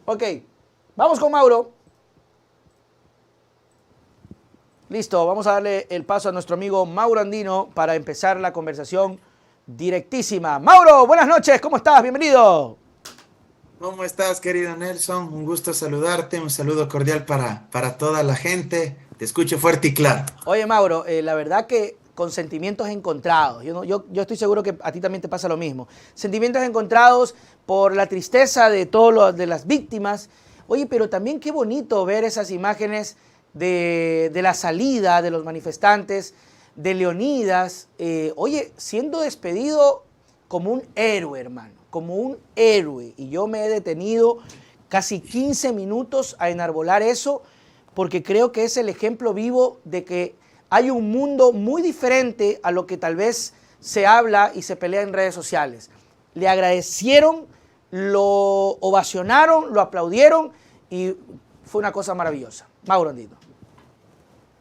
Ok, vamos con Mauro. Listo, vamos a darle el paso a nuestro amigo Mauro Andino para empezar la conversación directísima. Mauro, buenas noches, ¿cómo estás? Bienvenido. ¿Cómo estás, querido Nelson? Un gusto saludarte, un saludo cordial para toda la gente. Te escucho fuerte y claro. Oye, Mauro, la verdad que con sentimientos encontrados, yo estoy seguro que a ti también te pasa lo mismo. Sentimientos encontrados por la tristeza de de las víctimas. Oye, pero también qué bonito ver esas imágenes de la salida de los manifestantes, de Leonidas, oye, siendo despedido como un héroe, hermano, como un héroe. Y yo me he detenido casi 15 minutos a enarbolar eso porque creo que es el ejemplo vivo de que hay un mundo muy diferente a lo que tal vez se habla y se pelea en redes sociales. Le agradecieron, lo ovacionaron, lo aplaudieron y fue una cosa maravillosa. Mauro Andino.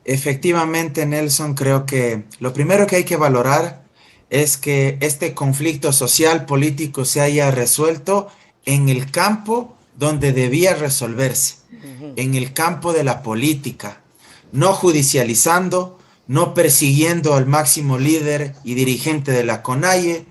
Efectivamente, Nelson, creo que lo primero que hay que valorar es que este conflicto social, político se haya resuelto en el campo donde debía resolverse, en el campo de la política, no judicializando, no persiguiendo al máximo líder y dirigente de la CONAIE,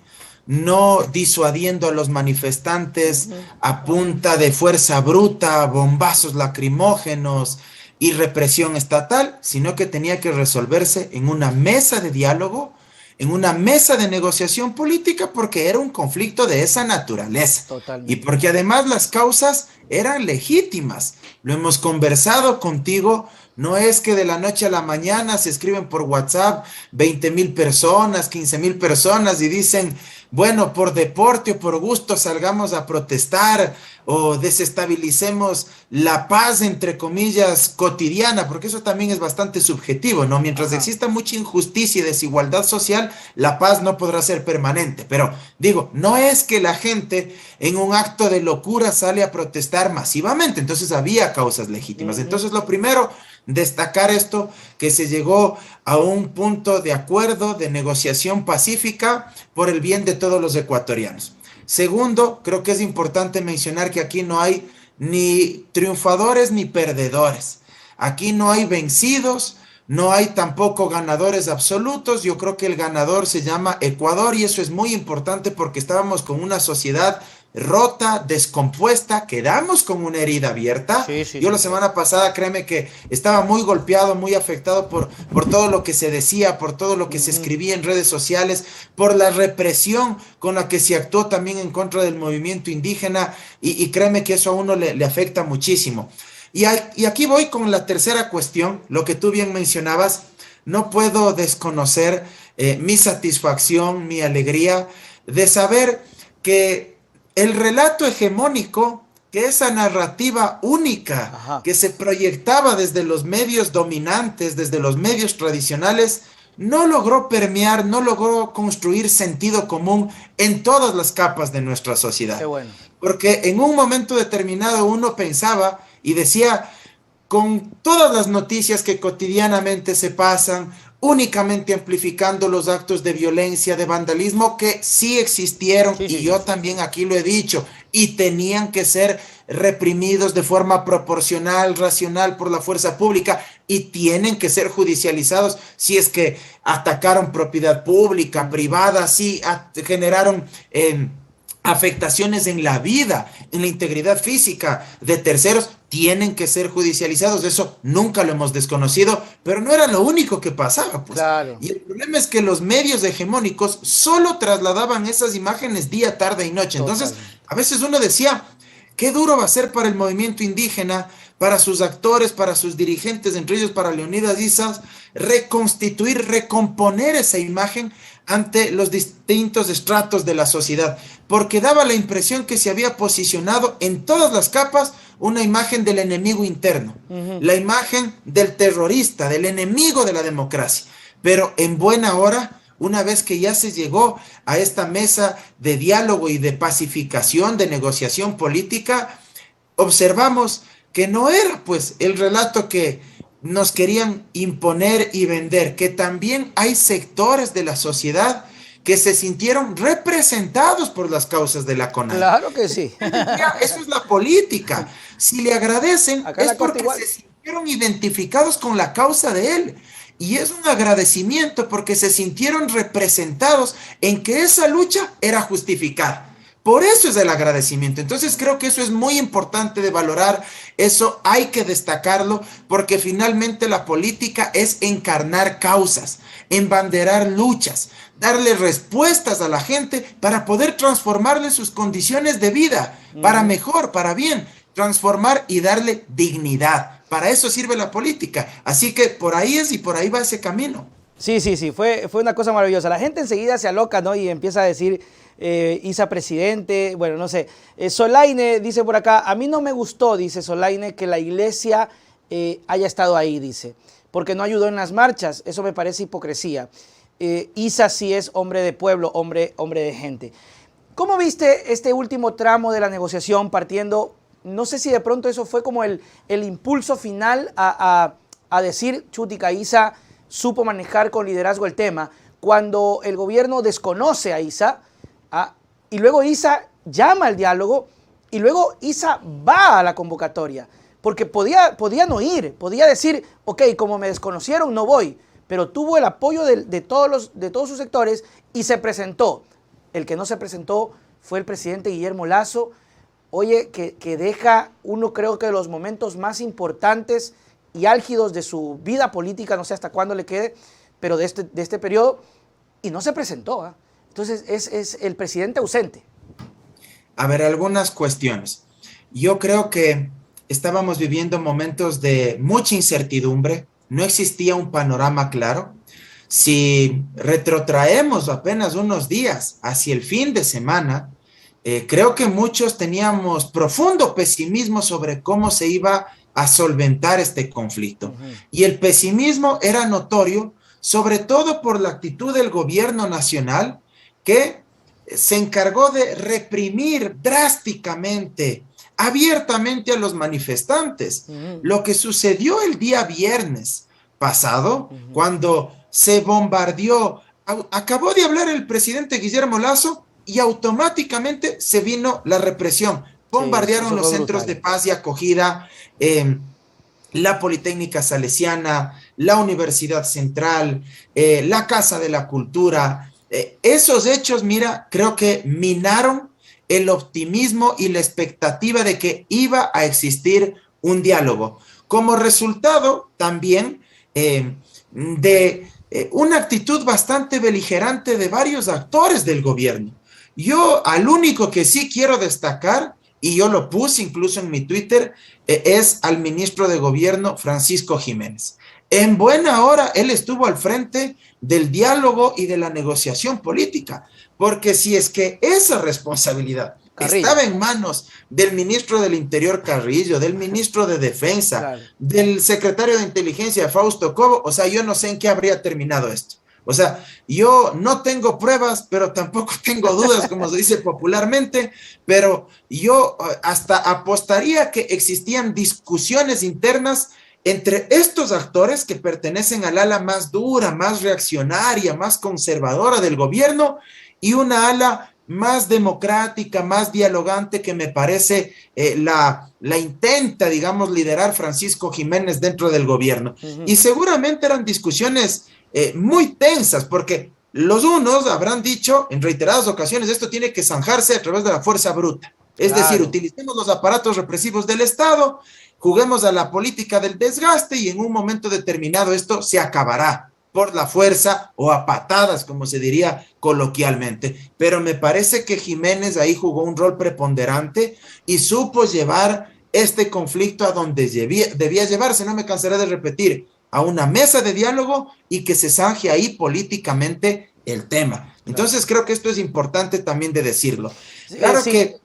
no disuadiendo a los manifestantes a punta de fuerza bruta, bombazos lacrimógenos y represión estatal, sino que tenía que resolverse en una mesa de diálogo, en una mesa de negociación política, porque era un conflicto de esa naturaleza y Totalmente. porque además las causas eran legítimas. Lo hemos conversado contigo. No es que de la noche a la mañana se escriben por WhatsApp 20,000 personas, 15,000 personas y dicen, bueno, por deporte o por gusto salgamos a protestar o desestabilicemos la paz, entre comillas, cotidiana, porque eso también es bastante subjetivo, ¿no? Mientras Ajá. exista mucha injusticia y desigualdad social, la paz no podrá ser permanente. Pero digo, no es que la gente en un acto de locura sale a protestar masivamente, entonces había causas legítimas. Entonces, lo primero, destacar esto, que se llegó a un punto de acuerdo, de negociación pacífica por el bien de todos los ecuatorianos. Segundo, creo que es importante mencionar que aquí no hay ni triunfadores ni perdedores. Aquí no hay vencidos, no hay tampoco ganadores absolutos. Yo creo que el ganador se llama Ecuador y eso es muy importante porque estábamos con una sociedad rota, descompuesta, quedamos con una herida abierta. Sí, sí, Yo la sí. semana pasada, créeme que estaba muy golpeado, muy afectado por todo lo que se decía, por todo lo que se Ujú. escribía en redes sociales, por la represión con la que se actuó también en contra del movimiento indígena y créeme que eso a uno le afecta muchísimo. Y aquí voy con la tercera cuestión, lo que tú bien mencionabas, no puedo desconocer mi satisfacción, mi alegría de saber que el relato hegemónico, que esa narrativa única Ajá. que se proyectaba desde los medios dominantes, desde los medios tradicionales, no logró permear, no logró construir sentido común en todas las capas de nuestra Qué sociedad. bueno. Porque en un momento determinado uno pensaba y decía, con todas las noticias que cotidianamente se pasan, únicamente amplificando los actos de violencia, de vandalismo que sí existieron Sí, y sí, sí. yo también aquí lo he dicho y tenían que ser reprimidos de forma proporcional, racional por la fuerza pública y tienen que ser judicializados si es que atacaron propiedad pública, Ujú. privada, si generaron afectaciones en la vida, en la integridad física de terceros, tienen que ser judicializados. Eso nunca lo hemos desconocido, pero no era lo único que pasaba, pues. Claro. Y el problema es que los medios hegemónicos solo trasladaban esas imágenes día, tarde y noche. Entonces, Totalmente. a veces uno decía, qué duro va a ser para el movimiento indígena, para sus actores, para sus dirigentes, entre ellos para Leonidas Isas, reconstituir, recomponer esa imagen ante los distintos estratos de la sociedad, porque daba la impresión que se había posicionado en todas las capas una imagen del enemigo interno, Ujú. la imagen del terrorista, del enemigo de la democracia. Pero en buena hora, una vez que ya se llegó a esta mesa de diálogo y de pacificación, de negociación política, observamos que no era pues el relato que nos querían imponer y vender, que también hay sectores de la sociedad que se sintieron representados por las causas de la CONAIE. Claro que sí. Eso es la política. Si le agradecen, Acá es porque se sintieron identificados con la causa de él. Y es un agradecimiento porque se sintieron representados en que esa lucha era justificada. Por eso es el agradecimiento. Entonces creo que eso es muy importante de valorar, eso hay que destacarlo, porque finalmente la política es encarnar causas, embanderar luchas, darle respuestas a la gente para poder transformarle sus condiciones de vida, para mejor, para bien, transformar y darle dignidad. Para eso sirve la política. Así que por ahí es y por ahí va ese camino. Sí, fue una cosa maravillosa. La gente enseguida se aloca, ¿no? Y empieza a decir, Issa presidente, bueno, no sé. Solaine dice por acá, a mí no me gustó, dice Solaine, que la iglesia haya estado ahí, dice, porque no ayudó en las marchas, eso me parece hipocresía. Issa sí es hombre de pueblo, hombre de gente. ¿Cómo viste este último tramo de la negociación partiendo? No sé si de pronto eso fue como el impulso final a decir, chutica, Issa supo manejar con liderazgo el tema, cuando el gobierno desconoce a Issa, y luego Issa llama al diálogo, y luego Issa va a la convocatoria, porque podía no ir, podía decir, ok, como me desconocieron no voy, pero tuvo el apoyo de todos sus sectores y se presentó. El que no se presentó fue el presidente Guillermo Lasso, oye, que deja uno, creo que de los momentos más importantes y álgidos de su vida política, no sé hasta cuándo le quede, pero de este periodo, y no se presentó. Entonces es el presidente ausente. A ver, algunas cuestiones. Yo creo que estábamos viviendo momentos de mucha incertidumbre, no existía un panorama claro. Si retrotraemos apenas unos días hacia el fin de semana, creo que muchos teníamos profundo pesimismo sobre cómo se iba a solventar este conflicto. Y el pesimismo era notorio, sobre todo por la actitud del gobierno nacional, que se encargó de reprimir drásticamente, abiertamente a los manifestantes. Lo que sucedió el día viernes pasado, cuando se bombardeó, acabó de hablar el presidente Guillermo Lasso, y automáticamente se vino la represión. Bombardearon los centros de paz y acogida, la Politécnica Salesiana, la Universidad Central, la Casa de la Cultura. Esos hechos, mira, creo que minaron el optimismo y la expectativa de que iba a existir un diálogo. Como resultado también de una actitud bastante beligerante de varios actores del gobierno. Yo al único que sí quiero destacar, y yo lo puse incluso en mi Twitter, es al ministro de Gobierno Francisco Jiménez. En buena hora él estuvo al frente del diálogo y de la negociación política, porque si es que esa responsabilidad estaba en manos del ministro del Interior Carrillo, del ministro de Defensa, del secretario de Inteligencia Fausto Cobo, o sea, yo no sé en qué habría terminado esto. O sea, yo no tengo pruebas, pero tampoco tengo dudas, como se dice popularmente, pero yo hasta apostaría que existían discusiones internas entre estos actores que pertenecen al ala más dura, más reaccionaria, más conservadora del gobierno, y una ala más democrática, más dialogante, que me parece la intenta, digamos, liderar Francisco Jiménez dentro del gobierno. Y seguramente eran discusiones muy tensas, porque los unos habrán dicho en reiteradas ocasiones, esto tiene que zanjarse a través de la fuerza bruta. Es decir, utilicemos los aparatos represivos del Estado, juguemos a la política del desgaste y en un momento determinado esto se acabará por la fuerza o a patadas, como se diría coloquialmente. Pero me parece que Jiménez ahí jugó un rol preponderante y supo llevar este conflicto a donde debía llevarse, no me cansaré de repetir, a una mesa de diálogo y que se zanje ahí políticamente el tema. Entonces creo que esto es importante también de decirlo. Claro que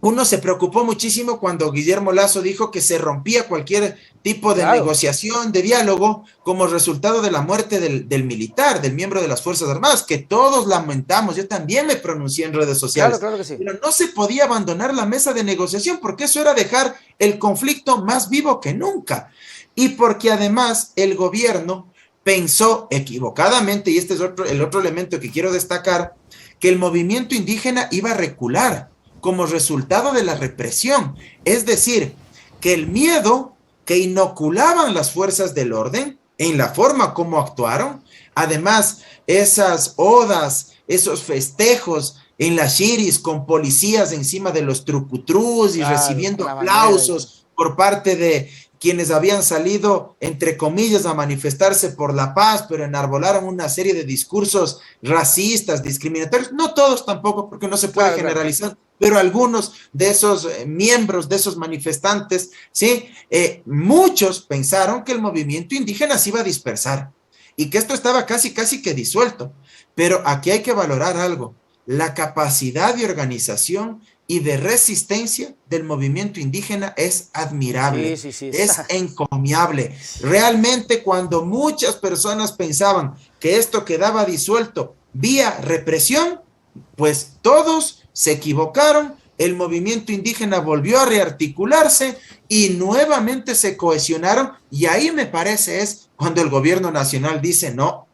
uno se preocupó muchísimo cuando Guillermo Lasso dijo que se rompía cualquier tipo de negociación, de diálogo, como resultado de la muerte del militar, del miembro de las Fuerzas Armadas, que todos lamentamos. Yo también me pronuncié en redes sociales. Claro que sí. Pero no se podía abandonar la mesa de negociación, porque eso era dejar el conflicto más vivo que nunca. Y porque además el gobierno pensó equivocadamente, y este es el otro elemento que quiero destacar, que el movimiento indígena iba a recular como resultado de la represión. Es decir, que el miedo que inoculaban las fuerzas del orden en la forma como actuaron, además esas odas, esos festejos en las shiris con policías encima de los trucutrús y Claro, recibiendo con la bandera y todo. aplausos por parte de quienes habían salido, entre comillas, a manifestarse por la paz, pero enarbolaron una serie de discursos racistas, discriminatorios, no todos tampoco, porque no se puede Claro, claro. generalizar, pero algunos de esos miembros, de esos manifestantes, ¿sí? Muchos pensaron que el movimiento indígena se iba a dispersar y que esto estaba casi que disuelto, pero aquí hay que valorar algo, la capacidad de organización y de resistencia del movimiento indígena es admirable, Sí, sí, sí. es encomiable. Realmente cuando muchas personas pensaban que esto quedaba disuelto vía represión, pues todos se equivocaron, el movimiento indígena volvió a rearticularse y nuevamente se cohesionaron, y ahí me parece es cuando el gobierno nacional dice no,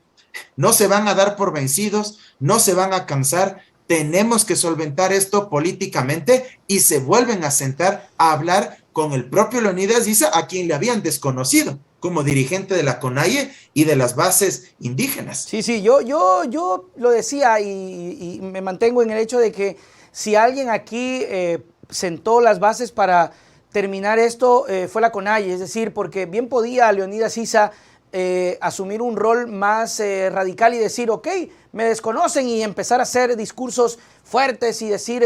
no se van a dar por vencidos, no se van a cansar, tenemos que solventar esto políticamente, y se vuelven a sentar a hablar con el propio Leonidas Issa, a quien le habían desconocido como dirigente de la CONAIE y de las bases indígenas. Sí, sí, yo lo decía y me mantengo en el hecho de que si alguien aquí sentó las bases para terminar esto, fue la CONAIE, es decir, porque bien podía Leonidas Issa asumir un rol más radical y decir, ok, me desconocen, y empezar a hacer discursos fuertes y decir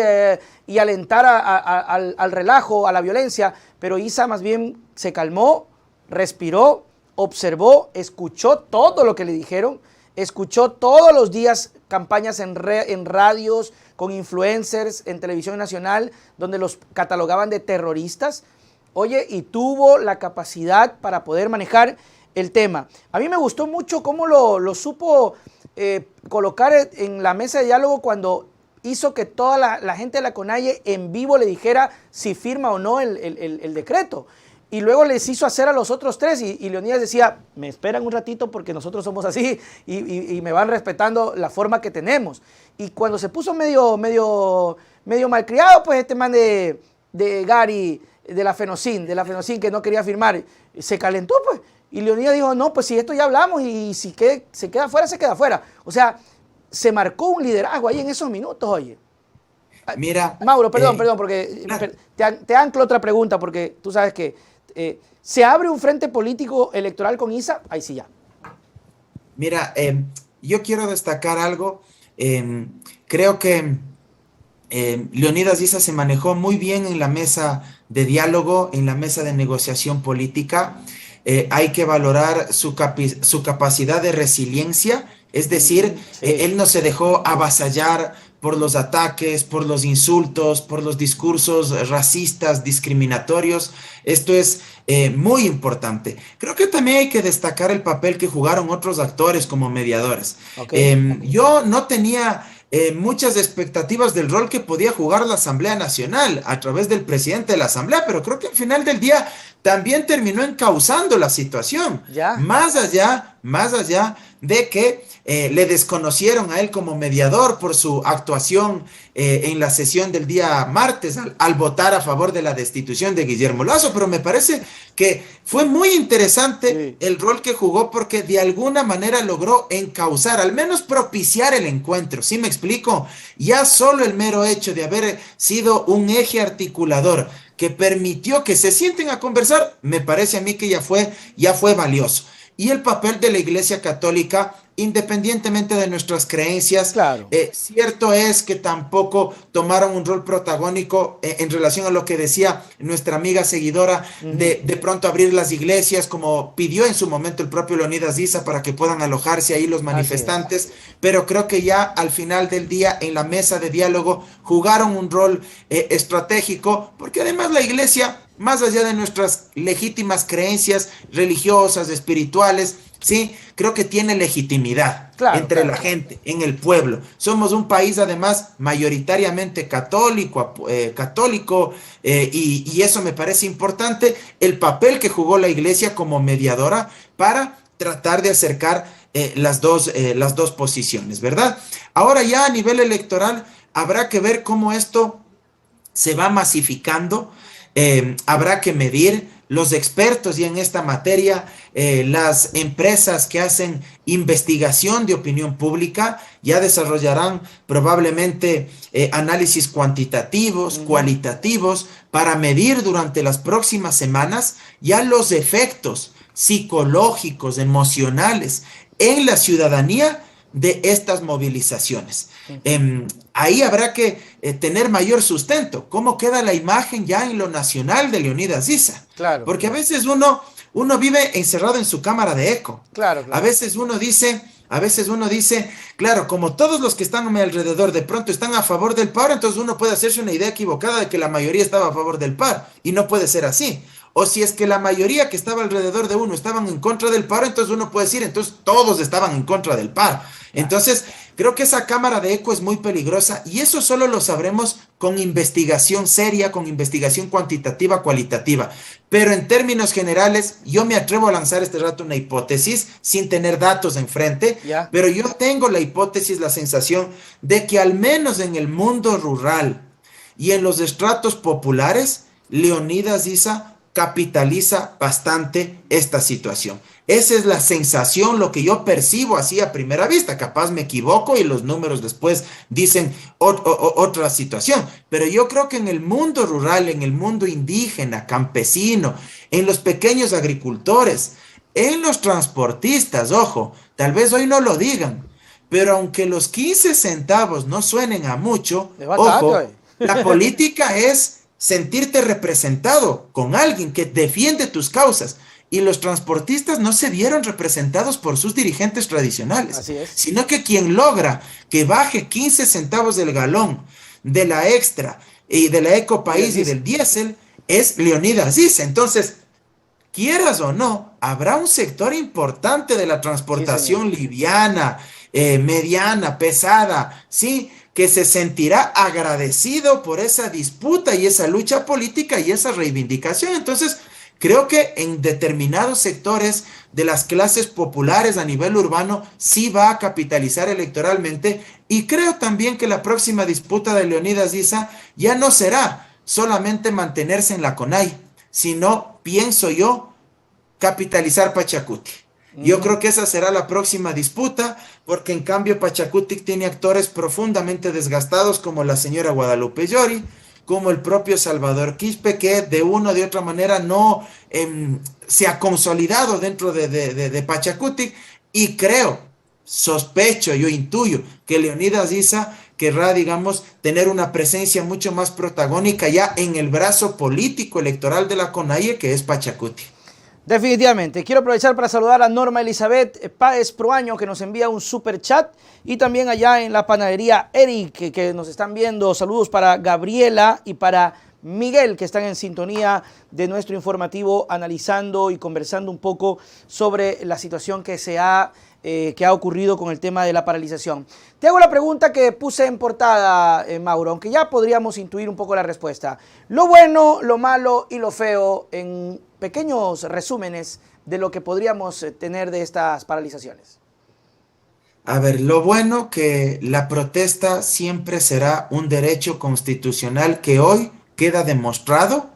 y alentar al relajo, a la violencia, pero Issa más bien se calmó, respiró, observó, escuchó todo lo que le dijeron, escuchó todos los días campañas en radios, con influencers, en televisión nacional, donde los catalogaban de terroristas, oye, y tuvo la capacidad para poder manejar el tema. A mí me gustó mucho cómo lo supo colocar en la mesa de diálogo cuando hizo que toda la gente de la CONAIE en vivo le dijera si firma o no el decreto. Y luego les hizo hacer a los otros tres y Leonidas decía, me esperan un ratito porque nosotros somos así y me van respetando la forma que tenemos. Y cuando se puso medio malcriado, pues este man de Gary, de la Fenocin, que no quería firmar, se calentó pues. Y Leonidas dijo, no, pues si esto ya hablamos y si se queda fuera, se queda fuera. O sea, se marcó un liderazgo ahí en esos minutos, oye. Mira, Mauro, perdón, porque te anclo otra pregunta, porque tú sabes que ¿se abre un frente político electoral con Issa? Ahí sí ya. Mira, yo quiero destacar algo. Creo que Leonidas Issa se manejó muy bien en la mesa de diálogo, en la mesa de negociación política. Hay que valorar su capacidad de resiliencia, es decir, Sí. él no se dejó avasallar por los ataques, por los insultos, por los discursos racistas, discriminatorios. Esto es muy importante. Creo que también hay que destacar el papel que jugaron otros actores como mediadores. Okay. Yo no tenía muchas expectativas del rol que podía jugar la Asamblea Nacional a través del presidente de la Asamblea, pero creo que al final del día también terminó encauzando la situación. Ya. Más allá de que le desconocieron a él como mediador por su actuación en la sesión del día martes al votar a favor de la destitución de Guillermo Lasso, pero me parece que fue muy interesante el rol que jugó porque de alguna manera logró encauzar, al menos propiciar el encuentro. ¿Sí me explico? Ya solo el mero hecho de haber sido un eje articulador que permitió que se sienten a conversar, me parece a mí que ya fue valioso. Y el papel de la Iglesia Católica, independientemente de nuestras creencias, Claro. Cierto es que tampoco tomaron un rol protagónico en relación a lo que decía nuestra amiga seguidora de pronto abrir las iglesias, como pidió en su momento el propio Leonidas Issa para que puedan alojarse ahí los manifestantes, pero creo que ya al final del día en la mesa de diálogo jugaron un rol estratégico, porque además la iglesia, más allá de nuestras legítimas creencias religiosas, espirituales, sí, creo que tiene legitimidad entre la gente, en el pueblo. Somos un país además mayoritariamente católico, y eso me parece importante, el papel que jugó la iglesia como mediadora para tratar de acercar las dos posiciones, ¿verdad? Ahora ya a nivel electoral habrá que ver cómo esto se va masificando, habrá que medir los expertos y en esta materia, las empresas que hacen investigación de opinión pública ya desarrollarán probablemente análisis cuantitativos, cualitativos, para medir durante las próximas semanas ya los efectos psicológicos, emocionales en la ciudadanía de estas movilizaciones. Ahí habrá que tener mayor sustento. ¿Cómo queda la imagen ya en lo nacional de Leonidas Issa? Claro. Porque a veces uno vive encerrado en su cámara de eco. Claro. A veces uno dice, claro, como todos los que están a mi alrededor de pronto están a favor del paro, entonces uno puede hacerse una idea equivocada de que la mayoría estaba a favor del paro, y no puede ser así. O si es que la mayoría que estaba alrededor de uno estaban en contra del paro, entonces uno puede decir, entonces todos estaban en contra del paro. Entonces, creo que esa cámara de eco es muy peligrosa y eso solo lo sabremos con investigación seria, con investigación cuantitativa, cualitativa. Pero en términos generales, yo me atrevo a lanzar este rato una hipótesis sin tener datos enfrente, pero yo tengo la hipótesis, la sensación de que al menos en el mundo rural y en los estratos populares, Leonidas Issa capitaliza bastante esta situación. Esa es la sensación, lo que yo percibo así a primera vista. Capaz me equivoco y los números después dicen otra situación. Pero yo creo que en el mundo rural, en el mundo indígena, campesino, en los pequeños agricultores, en los transportistas, ojo, tal vez hoy no lo digan, pero aunque los 15 centavos no suenen a mucho, ojo, la política es sentirte representado con alguien que defiende tus causas. Y los transportistas no se vieron representados por sus dirigentes tradicionales, sino que quien logra que baje 15 centavos del galón de la Extra y de la Ecopaís y del diésel es Leonidas Issa. Entonces, quieras o no, habrá un sector importante de la transportación liviana, mediana, pesada, ¿sí?, que se sentirá agradecido por esa disputa y esa lucha política y esa reivindicación. Entonces, creo que en determinados sectores de las clases populares a nivel urbano sí va a capitalizar electoralmente, y creo también que la próxima disputa de Leonidas Issa ya no será solamente mantenerse en la CONAI, sino, pienso yo, capitalizar Pachacuti. Yo creo que esa será la próxima disputa, porque en cambio Pachacuti tiene actores profundamente desgastados como la señora Guadalupe Llori, como el propio Salvador Quispe, que de una o de otra manera no se ha consolidado dentro de Pachacuti, y creo, sospecho, yo intuyo que Leonidas Issa querrá, digamos, tener una presencia mucho más protagónica ya en el brazo político electoral de la CONAIE, que es Pachacuti. Definitivamente. Quiero aprovechar para saludar a Norma Elizabeth Páez Proaño, que nos envía un super chat, y también allá en la panadería Eric, que nos están viendo. Saludos para Gabriela y para Miguel, que están en sintonía de nuestro informativo, analizando y conversando un poco sobre la situación que ha ocurrido con el tema de la paralización. Te hago la pregunta que puse en portada, Mauro, aunque ya podríamos intuir un poco la respuesta. Lo bueno, lo malo y lo feo en pequeños resúmenes de lo que podríamos tener de estas paralizaciones. A ver, lo bueno, que la protesta siempre será un derecho constitucional, que hoy queda demostrado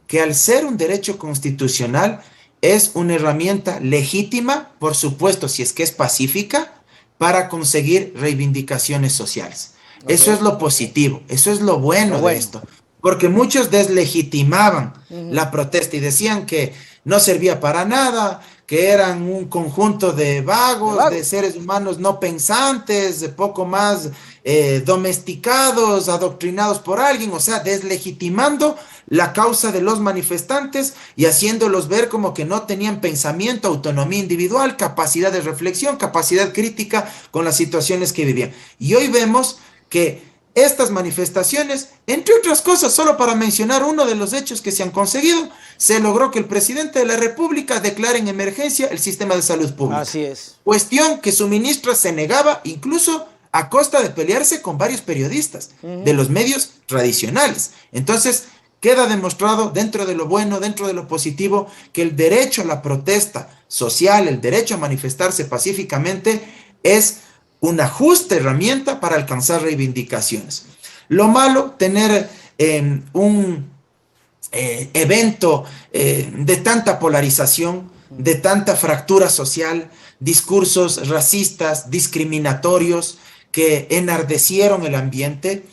que al ser un derecho constitucional es una herramienta legítima, por supuesto, si es que es pacífica, para conseguir reivindicaciones sociales. Eso es lo positivo, eso es lo bueno de esto. Porque muchos deslegitimaban la protesta y decían que no servía para nada, que eran un conjunto de vagos, de seres humanos no pensantes, de poco más domesticados, adoctrinados por alguien, o sea, deslegitimando la causa de los manifestantes y haciéndolos ver como que no tenían pensamiento, autonomía individual, capacidad de reflexión, capacidad crítica con las situaciones que vivían. Y hoy vemos que estas manifestaciones, entre otras cosas, solo para mencionar uno de los hechos que se han conseguido, se logró que el presidente de la República declare en emergencia el sistema de salud pública. Así es. Cuestión que su ministra se negaba, incluso a costa de pelearse con varios periodistas de los medios tradicionales. Entonces, queda demostrado dentro de lo bueno, dentro de lo positivo, que el derecho a la protesta social, el derecho a manifestarse pacíficamente es una justa herramienta para alcanzar reivindicaciones. Lo malo, tener un evento de tanta polarización, de tanta fractura social, discursos racistas, discriminatorios que enardecieron el ambiente.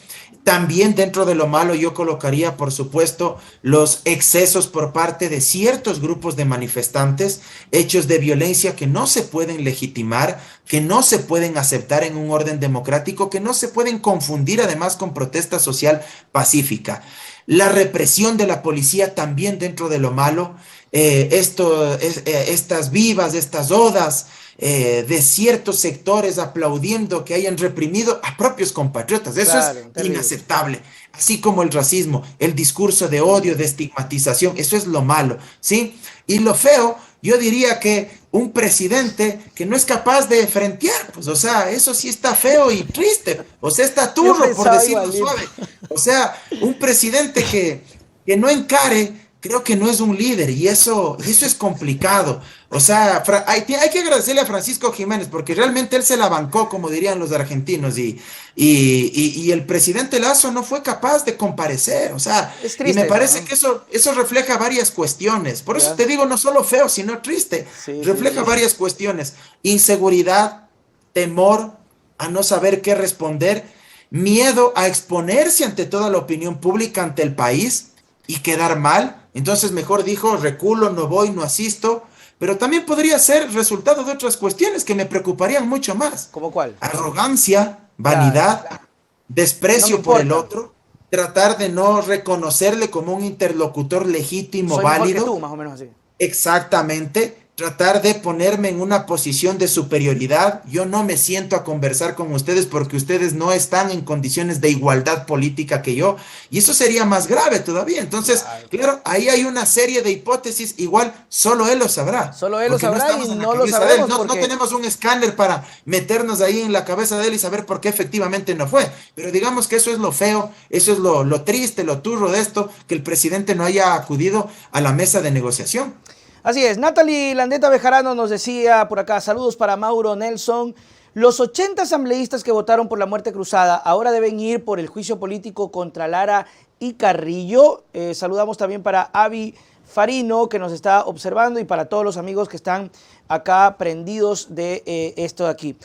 También dentro de lo malo yo colocaría, por supuesto, los excesos por parte de ciertos grupos de manifestantes, hechos de violencia que no se pueden legitimar, que no se pueden aceptar en un orden democrático, que no se pueden confundir además con protesta social pacífica. La represión de la policía también dentro de lo malo, estas vivas, estas odas de ciertos sectores aplaudiendo que hayan reprimido a propios compatriotas. Eso Claro, es terrible. inaceptable. Así como el racismo, el discurso de odio, de estigmatización, eso es lo malo, ¿sí? Y lo feo, yo diría que un presidente que no es capaz de frentear, pues, o sea, eso sí está feo y triste, o sea, está Yo turro, por pensaba decirlo igualito. suave. O sea, un presidente que no encare, creo que no es un líder y eso es complicado. O sea, hay que agradecerle a Francisco Jiménez porque realmente él se la bancó, como dirían los argentinos, y el presidente Lazo no fue capaz de comparecer. O sea, Es y me triste eso, parece ¿no? que eso refleja varias cuestiones. Por eso Ya. te digo, no solo feo, sino triste. Sí, sí, Refleja sí. varias cuestiones. Inseguridad, temor a no saber qué responder, miedo a exponerse ante toda la opinión pública, ante el país y quedar mal. Entonces mejor dijo, reculo, no voy, no asisto. Pero también podría ser resultado de otras cuestiones que me preocuparían mucho más. ¿Cómo cuál? Arrogancia, Claro. vanidad, No me desprecio por el importa. otro, tratar de no reconocerle como un interlocutor legítimo, Soy mejor que válido. tú, más o menos así. Exactamente, tratar de ponerme en una posición de superioridad. Yo no me siento a conversar con ustedes porque ustedes no están en condiciones de igualdad política que yo, y eso sería más grave todavía. Entonces, Claro. claro, ahí hay una serie de hipótesis, igual solo él lo sabrá, Solo él lo porque no sabrá y estamos en la no lo cabeza de él, sabremos no porque tenemos un escáner para meternos ahí en la cabeza de él y saber por qué efectivamente no fue. Pero digamos que eso es lo feo, eso es lo triste, lo turro de esto, que el presidente no haya acudido a la mesa de negociación. así es. Natalie Landeta Bejarano nos decía por acá, saludos para Mauro Nelson. Los 80 asambleístas que votaron por la muerte cruzada ahora deben ir por el juicio político contra Lara y Carrillo. Saludamos también para Avi Farino, que nos está observando, y para todos los amigos que están acá prendidos de esto de aquí.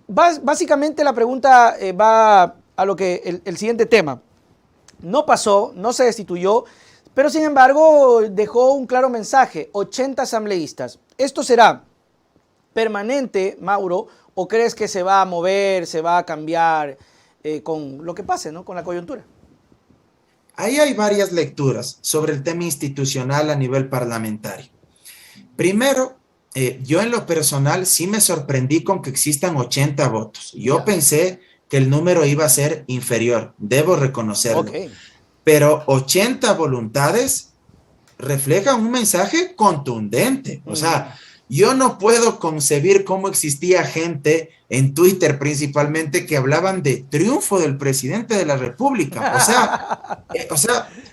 Básicamente la pregunta va a lo que el siguiente tema. No pasó, no se destituyó, pero sin embargo dejó un claro mensaje, 80 asambleístas. ¿Esto será permanente, Mauro, o crees que se va a mover, se va a cambiar con lo que pase, ¿no? Con la coyuntura? Ahí hay varias lecturas sobre el tema institucional a nivel parlamentario. Primero, yo en lo personal sí me sorprendí con que existan 80 votos. Yo Ya. pensé que el número iba a ser inferior, debo reconocerlo. Ok. Pero 80 voluntades reflejan un mensaje contundente. O sea, yo no puedo concebir cómo existía gente en Twitter principalmente que hablaban de triunfo del presidente de la República.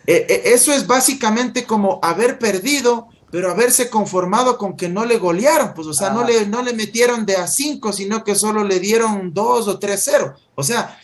Eso es básicamente como haber perdido, pero haberse conformado con que no le golearon. Pues, o sea, Ah, no le metieron de a 5, sino que solo le dieron 2 o 3-0. O sea,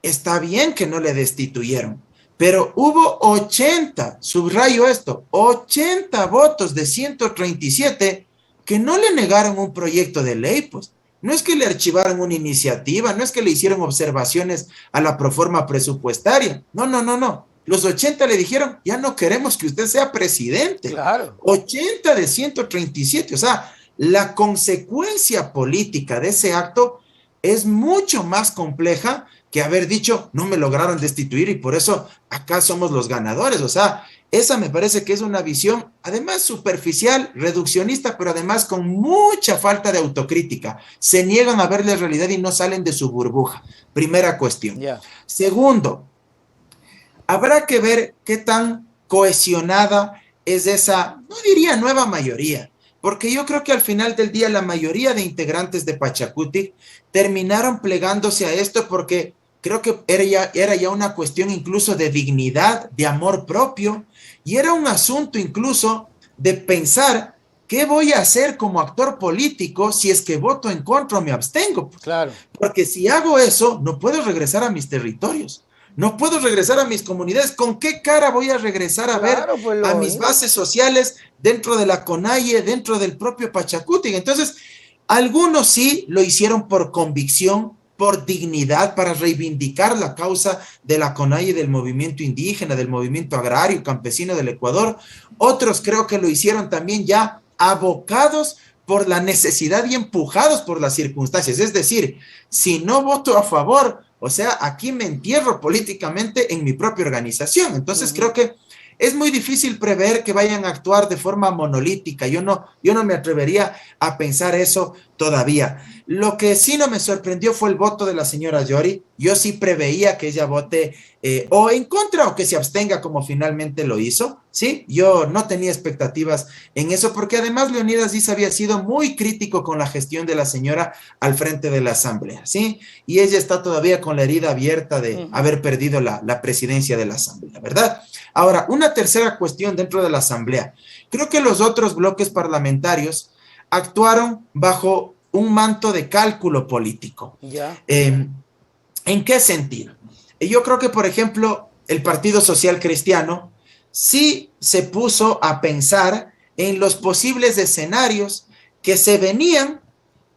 está bien que no le destituyeron, pero hubo 80, subrayo esto, 80 votos de 137 que no le negaron un proyecto de ley, pues. No es que le archivaron una iniciativa, no es que le hicieron observaciones a la proforma presupuestaria. No, no, no, no. Los 80 le dijeron, ya no queremos que usted sea presidente. claro. 80 de 137. O sea, la consecuencia política de ese acto es mucho más compleja que haber dicho, no me lograron destituir y por eso acá somos los ganadores. O sea, esa me parece que es una visión, además superficial, reduccionista, pero además con mucha falta de autocrítica. Se niegan a ver la realidad y no salen de su burbuja. Primera cuestión. Ya. Segundo, habrá que ver qué tan cohesionada es esa, no diría nueva mayoría, porque yo creo que al final del día la mayoría de integrantes de Pachacutic terminaron plegándose a esto porque creo que era ya una cuestión incluso de dignidad, de amor propio, y era un asunto incluso de pensar qué voy a hacer como actor político si es que voto en contra o me abstengo. Claro. Porque si hago eso, no puedo regresar a mis territorios, no puedo regresar a mis comunidades. ¿Con qué cara voy a regresar a ver Claro, pues a mis bases sociales dentro de la CONAIE, dentro del propio Pachacuti? Entonces, algunos sí lo hicieron por convicción, por dignidad, para reivindicar la causa de la CONAIE, del movimiento indígena, del movimiento agrario, campesino del Ecuador. Otros creo que lo hicieron también ya abocados por la necesidad y empujados por las circunstancias. Es decir, si no voto a favor, o sea, aquí me entierro políticamente en mi propia organización. Entonces creo que es muy difícil prever que vayan a actuar de forma monolítica. Yo no me atrevería a pensar eso todavía. Lo que sí no me sorprendió fue el voto de la señora Yori. Yo sí preveía que ella vote o en contra o que se abstenga como finalmente lo hizo. Sí, yo no tenía expectativas en eso porque además Leonidas Diz había sido muy crítico con la gestión de la señora al frente de la asamblea. Sí, y ella está todavía con la herida abierta de haber perdido la presidencia de la asamblea, ¿verdad? Ahora, una tercera cuestión dentro de la asamblea. Creo que los otros bloques parlamentarios actuaron bajo un manto de cálculo político. Ya. ¿En qué sentido? Yo creo que, por ejemplo, el Partido Social Cristiano sí se puso a pensar en los posibles escenarios que se venían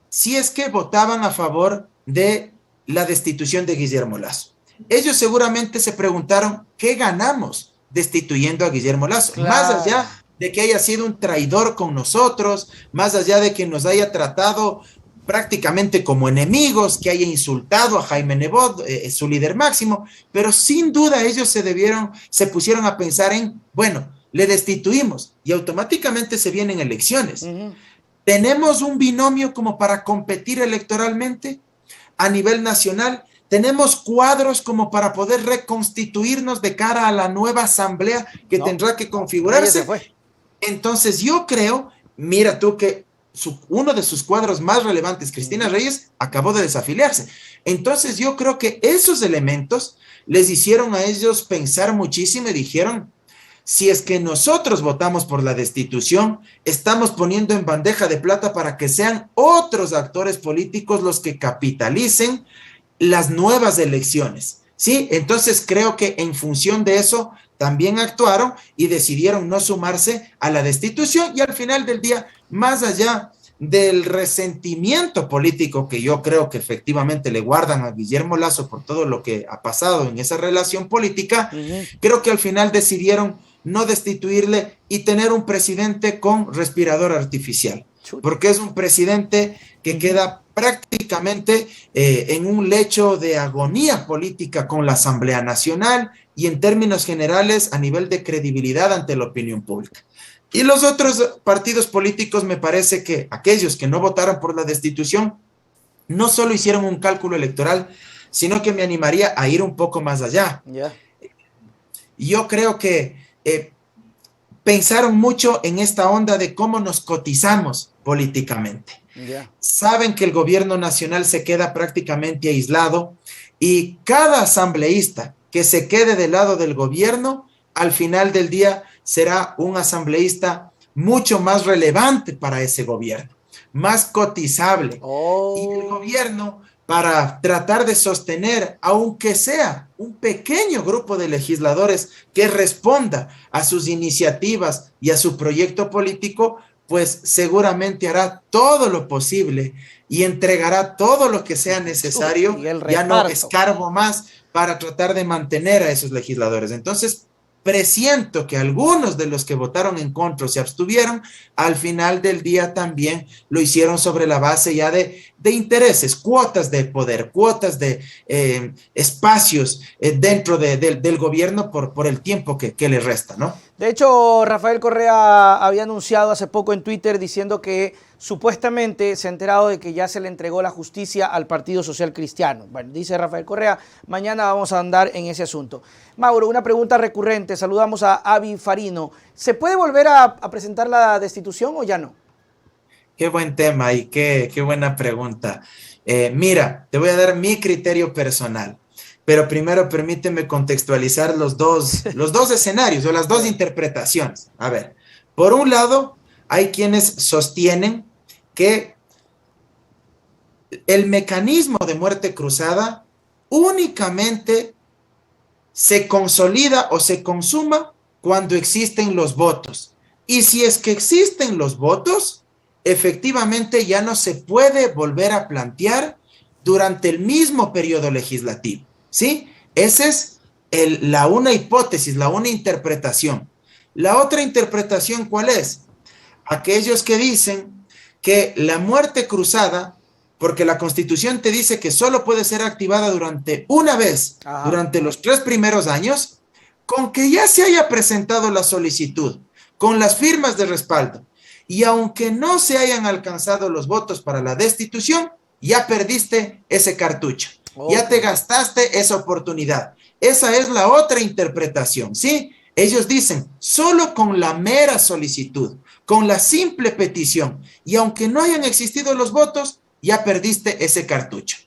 si es que votaban a favor de la destitución de Guillermo Lasso. Ellos seguramente se preguntaron, ¿qué ganamos destituyendo a Guillermo Lasso? Claro. Más allá de que haya sido un traidor con nosotros, más allá de que nos haya tratado prácticamente como enemigos, que haya insultado a Jaime Nebot, su líder máximo, pero sin duda ellos se pusieron a pensar en, bueno, le destituimos y automáticamente se vienen elecciones. ¿Tenemos un binomio como para competir electoralmente a nivel nacional? ¿Tenemos cuadros como para poder reconstituirnos de cara a la nueva asamblea que tendrá que configurarse? Entonces yo creo, mira tú que uno de sus cuadros más relevantes, Cristina Reyes, acabó de desafiliarse. Entonces yo creo que esos elementos les hicieron a ellos pensar muchísimo y dijeron, si es que nosotros votamos por la destitución, estamos poniendo en bandeja de plata para que sean otros actores políticos los que capitalicen las nuevas elecciones, ¿sí? Entonces creo que en función de eso también actuaron y decidieron no sumarse a la destitución y al final del día, más allá del resentimiento político que yo creo que efectivamente le guardan a Guillermo Lasso por todo lo que ha pasado en esa relación política, creo que al final decidieron no destituirle y tener un presidente con respirador artificial, porque es un presidente que queda prácticamente en un lecho de agonía política con la Asamblea Nacional y en términos generales a nivel de credibilidad ante la opinión pública. Y los otros partidos políticos, me parece que aquellos que no votaron por la destitución no solo hicieron un cálculo electoral, sino que me animaría a ir un poco más allá. Yo creo que pensaron mucho en esta onda de cómo nos cotizamos políticamente. Saben que el gobierno nacional se queda prácticamente aislado y cada asambleísta que se quede del lado del gobierno, al final del día será un asambleísta mucho más relevante para ese gobierno, más cotizable. Y el gobierno, para tratar de sostener, aunque sea un pequeño grupo de legisladores que responda a sus iniciativas y a su proyecto político, pues seguramente hará todo lo posible y entregará todo lo que sea necesario, ya no escarbo más, para tratar de mantener a esos legisladores. Entonces, presiento que algunos de los que votaron en contra o se abstuvieron, al final del día también lo hicieron sobre la base ya de intereses, cuotas de poder, cuotas de espacios dentro del gobierno por el tiempo que le resta, ¿no? De hecho, Rafael Correa había anunciado hace poco en Twitter diciendo que supuestamente se ha enterado de que ya se le entregó la justicia al Partido Social Cristiano. Bueno, dice Rafael Correa, mañana vamos a andar en ese asunto. Mauro, una pregunta recurrente, saludamos a Avi Farino. ¿Se puede volver a presentar la destitución o ya no? Qué buen tema y qué buena pregunta. Mira, te voy a dar mi criterio personal. pero primero permíteme contextualizar los dos escenarios o las dos interpretaciones. A ver, por un lado, hay quienes sostienen que el mecanismo de muerte cruzada únicamente se consolida o se consuma cuando existen los votos. Y si es que existen los votos, efectivamente ya no se puede volver a plantear durante el mismo periodo legislativo, ¿sí? Esa es una hipótesis, una interpretación. La otra interpretación, ¿cuál es? Aquellos que dicen que la muerte cruzada, porque la Constitución te dice que solo puede ser activada durante una vez, durante los 3 primeros años, con que ya se haya presentado la solicitud, con las firmas de respaldo, y aunque no se hayan alcanzado los votos para la destitución, ya perdiste ese cartucho, ya te gastaste esa oportunidad. Esa es la otra interpretación, ¿sí? Ellos dicen, solo con la mera solicitud, con la simple petición, y aunque no hayan existido los votos, ya perdiste ese cartucho.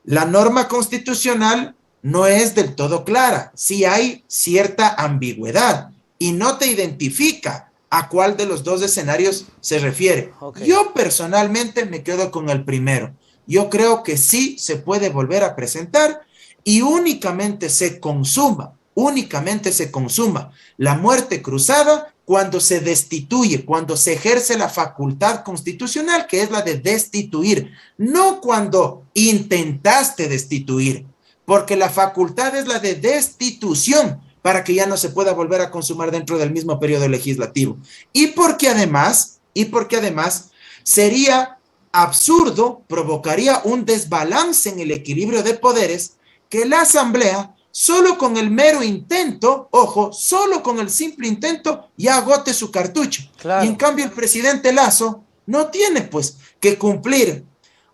La norma constitucional no es del todo clara, sí hay cierta ambigüedad y no te identifica a cuál de los dos escenarios se refiere. Yo personalmente me quedo con el primero. Yo creo que sí se puede volver a presentar y únicamente se consuma la muerte cruzada cuando se destituye, cuando se ejerce la facultad constitucional, que es la de destituir, no cuando intentaste destituir, porque la facultad es la de destitución para que ya no se pueda volver a consumar dentro del mismo periodo legislativo. Y porque además sería absurdo, provocaría un desbalance en el equilibrio de poderes que la Asamblea solo con el mero intento, ojo, solo con el simple intento, ya agote su cartucho. Claro. Y en cambio el presidente Lasso no tiene pues que cumplir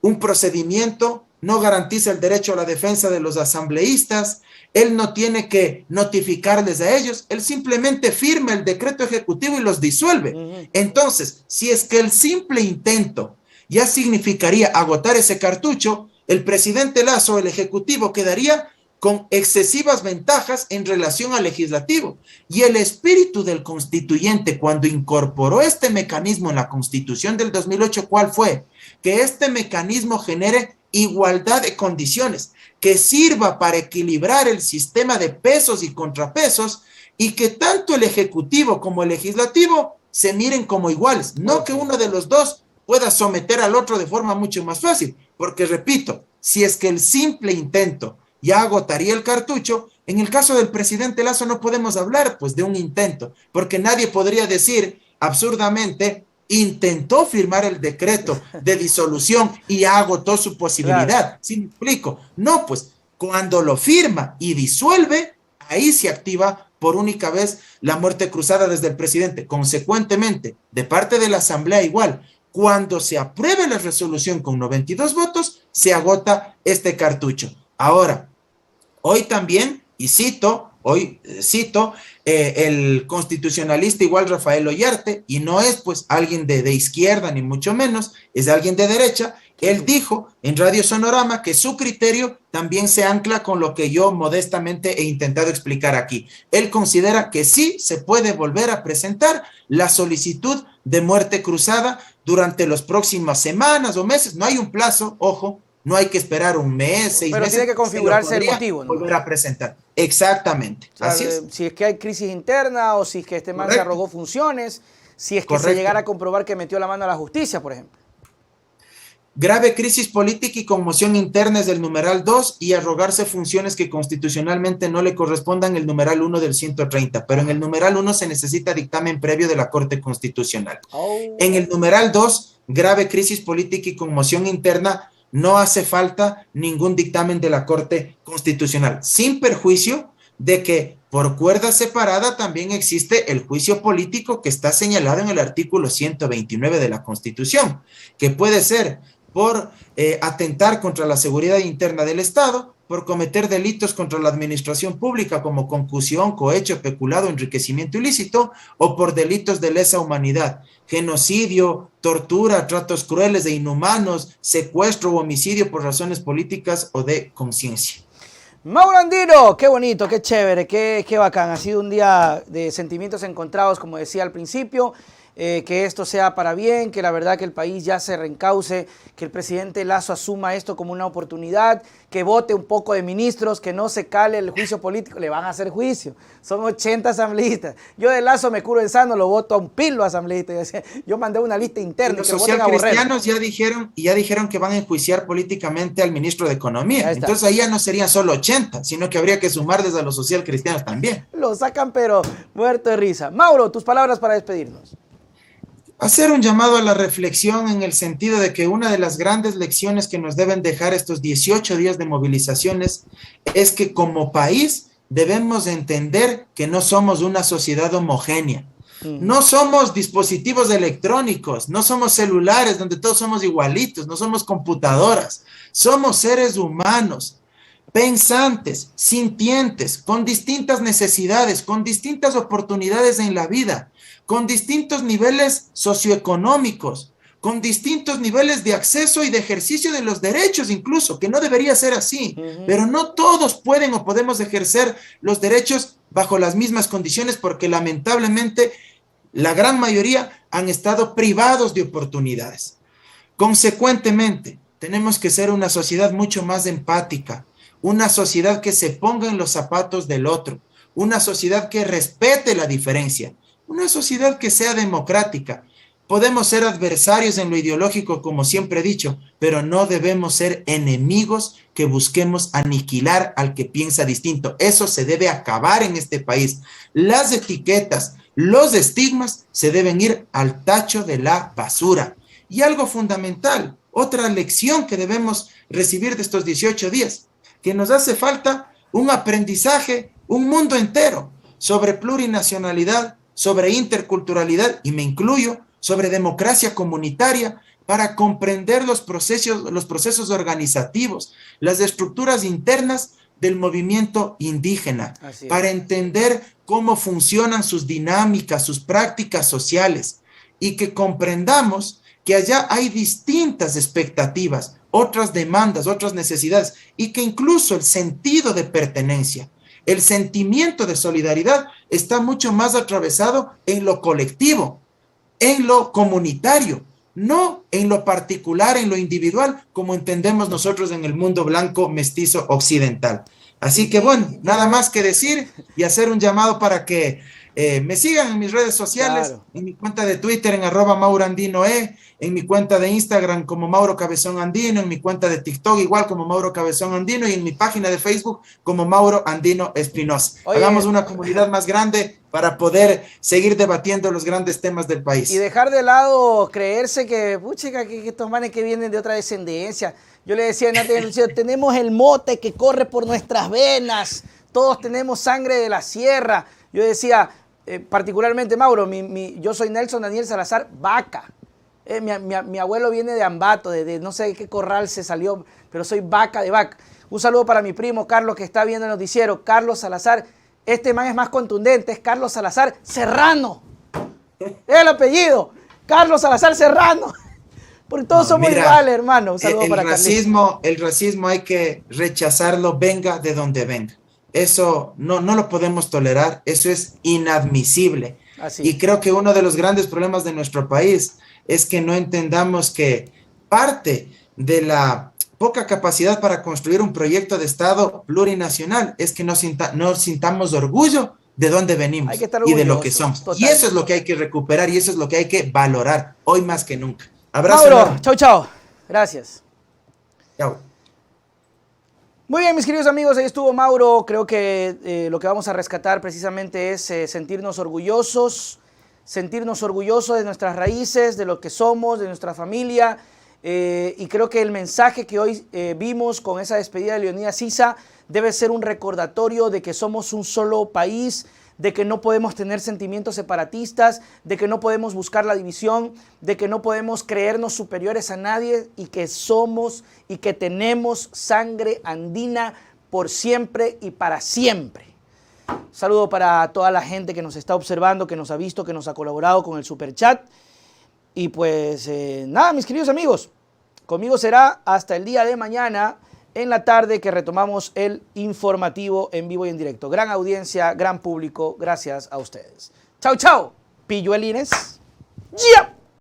un procedimiento, no garantiza el derecho a la defensa de los asambleístas, él no tiene que notificarles a ellos, él simplemente firma el decreto ejecutivo y los disuelve. Entonces, si es que el simple intento ya significaría agotar ese cartucho, el presidente Lasso, el ejecutivo, quedaría con excesivas ventajas en relación al legislativo. Y el espíritu del constituyente, cuando incorporó este mecanismo en la Constitución del 2008, ¿cuál fue? Que este mecanismo genere igualdad de condiciones, que sirva para equilibrar el sistema de pesos y contrapesos y que tanto el ejecutivo como el legislativo se miren como iguales, no que uno de los dos pueda someter al otro de forma mucho más fácil, porque repito, si es que el simple intento ya agotaría el cartucho, en el caso del presidente Lasso no podemos hablar pues de un intento, porque nadie podría decir absurdamente, intentó firmar el decreto de disolución y ya agotó su posibilidad. Claro. ¿Sí me explico? No, pues cuando lo firma y disuelve, ahí se activa por única vez la muerte cruzada desde el presidente. Consecuentemente, de parte de la Asamblea igual, cuando se apruebe la resolución con 92 votos, se agota este cartucho. Ahora, hoy también, y cito, el constitucionalista igual Rafael Ollarte, y no es pues alguien de izquierda ni mucho menos, es alguien de derecha, él dijo en Radio Sonorama que su criterio también se ancla con lo que yo modestamente he intentado explicar aquí. Él considera que sí se puede volver a presentar la solicitud de muerte cruzada durante las próximas semanas o meses, no hay un plazo, ojo, no hay que esperar un mes, 6 meses. Pero tiene que configurarse el motivo, ¿no? Volver a presentar. Exactamente. O sea, así es. Si es que hay crisis interna o si es que este man se arrogó funciones, si es que se llegara a comprobar que metió la mano a la justicia, por ejemplo. Grave crisis política y conmoción interna es del numeral 2 y arrogarse funciones que constitucionalmente no le correspondan el numeral 1 del 130, pero en el numeral 1 se necesita dictamen previo de la Corte Constitucional. En el numeral 2, grave crisis política y conmoción interna, no hace falta ningún dictamen de la Corte Constitucional, sin perjuicio de que por cuerda separada también existe el juicio político que está señalado en el artículo 129 de la Constitución, que puede ser por atentar contra la seguridad interna del Estado, por cometer delitos contra la administración pública como concusión, cohecho, peculado, enriquecimiento ilícito, o por delitos de lesa humanidad, genocidio, tortura, tratos crueles e inhumanos, secuestro o homicidio por razones políticas o de conciencia. Mauro Andino, qué bonito, qué chévere, qué bacán. Ha sido un día de sentimientos encontrados, como decía al principio. Que esto sea para bien, que la verdad que el país ya se reencauce, que el presidente Lasso asuma esto como una oportunidad, que vote un poco de ministros, que no se cale el juicio político, le van a hacer juicio, son 80 asambleístas. Yo de Lasso me curo en sano, lo voto a un pilo asambleísta. Yo mandé una lista interna. Los socialcristianos ya dijeron que van a enjuiciar políticamente al ministro de Economía. Entonces ahí ya no serían solo 80, sino que habría que sumarles a los socialcristianos también. Lo sacan pero muerto de risa. Mauro, tus palabras para despedirnos. Hacer un llamado a la reflexión en el sentido de que una de las grandes lecciones que nos deben dejar estos 18 días de movilizaciones es que como país debemos entender que no somos una sociedad homogénea. No somos dispositivos electrónicos, no somos celulares donde todos somos igualitos, no somos computadoras, somos seres humanos, pensantes, sintientes, con distintas necesidades, con distintas oportunidades en la vida, con distintos niveles socioeconómicos, con distintos niveles de acceso y de ejercicio de los derechos incluso, que no debería ser así, pero no todos pueden o podemos ejercer los derechos bajo las mismas condiciones porque lamentablemente la gran mayoría han estado privados de oportunidades. Consecuentemente, tenemos que ser una sociedad mucho más empática, una sociedad que se ponga en los zapatos del otro, una sociedad que respete la diferencia, una sociedad que sea democrática. Podemos ser adversarios en lo ideológico, como siempre he dicho, pero no debemos ser enemigos que busquemos aniquilar al que piensa distinto. Eso se debe acabar en este país. Las etiquetas, los estigmas se deben ir al tacho de la basura. Y algo fundamental, otra lección que debemos recibir de estos 18 días, que nos hace falta un aprendizaje, un mundo entero sobre plurinacionalidad, sobre interculturalidad, y me incluyo, sobre democracia comunitaria, para comprender los procesos organizativos, las estructuras internas del movimiento indígena, para entender cómo funcionan sus dinámicas, sus prácticas sociales, y que comprendamos que allá hay distintas expectativas, otras demandas, otras necesidades, y que incluso el sentido de pertenencia, el sentimiento de solidaridad está mucho más atravesado en lo colectivo, en lo comunitario, no en lo particular, en lo individual, como entendemos nosotros en el mundo blanco mestizo occidental. Así que bueno, nada más que decir y hacer un llamado para que me sigan en mis redes sociales, en mi cuenta de Twitter en @MauroAndinoE, en mi cuenta de Instagram como Mauro Cabezón Andino, en mi cuenta de TikTok igual como Mauro Cabezón Andino y en mi página de Facebook como Mauro Andino Espinosa. Hagamos una comunidad más grande para poder seguir debatiendo los grandes temas del país. Y dejar de lado creerse que, puchica, que estos manes que vienen de otra descendencia. Yo le decía antes, tenemos el mote que corre por nuestras venas, todos tenemos sangre de la sierra. Yo decía, particularmente Mauro, yo soy Nelson Daniel Salazar Vaca. Mi abuelo viene de Ambato, de no sé de qué corral se salió, pero soy Vaca de Vaca. Un saludo para mi primo Carlos que está viendo el noticiero, Carlos Salazar. Este man es más contundente, es Carlos Salazar Serrano. El apellido, Carlos Salazar Serrano. Porque todos somos iguales, hermano. Un saludo para Carlos. El racismo hay que rechazarlo, venga de donde venga. Eso no lo podemos tolerar, eso es inadmisible. Y creo que uno de los grandes problemas de nuestro país es que no entendamos que parte de la poca capacidad para construir un proyecto de Estado plurinacional es que no sintamos orgullo de dónde venimos y de lo que somos. Totalmente. Y eso es lo que hay que recuperar y eso es lo que hay que valorar hoy más que nunca. Abrazo. Mauro, chau, chau. Gracias. Chau. Muy bien, mis queridos amigos, ahí estuvo Mauro. Creo que lo que vamos a rescatar precisamente es sentirnos orgullosos de nuestras raíces, de lo que somos, de nuestra familia. Y creo que el mensaje que hoy vimos con esa despedida de Leonidas Sisa debe ser un recordatorio de que somos un solo país, de que no podemos tener sentimientos separatistas, de que no podemos buscar la división, de que no podemos creernos superiores a nadie y que somos y que tenemos sangre andina por siempre y para siempre. Un saludo para toda la gente que nos está observando, que nos ha visto, que nos ha colaborado con el superchat. Y pues nada, mis queridos amigos, conmigo será hasta el día de mañana. en la tarde que retomamos el informativo en vivo y en directo. Gran audiencia, gran público, gracias a ustedes. Chau, chau, pilluelines. ¡Ya!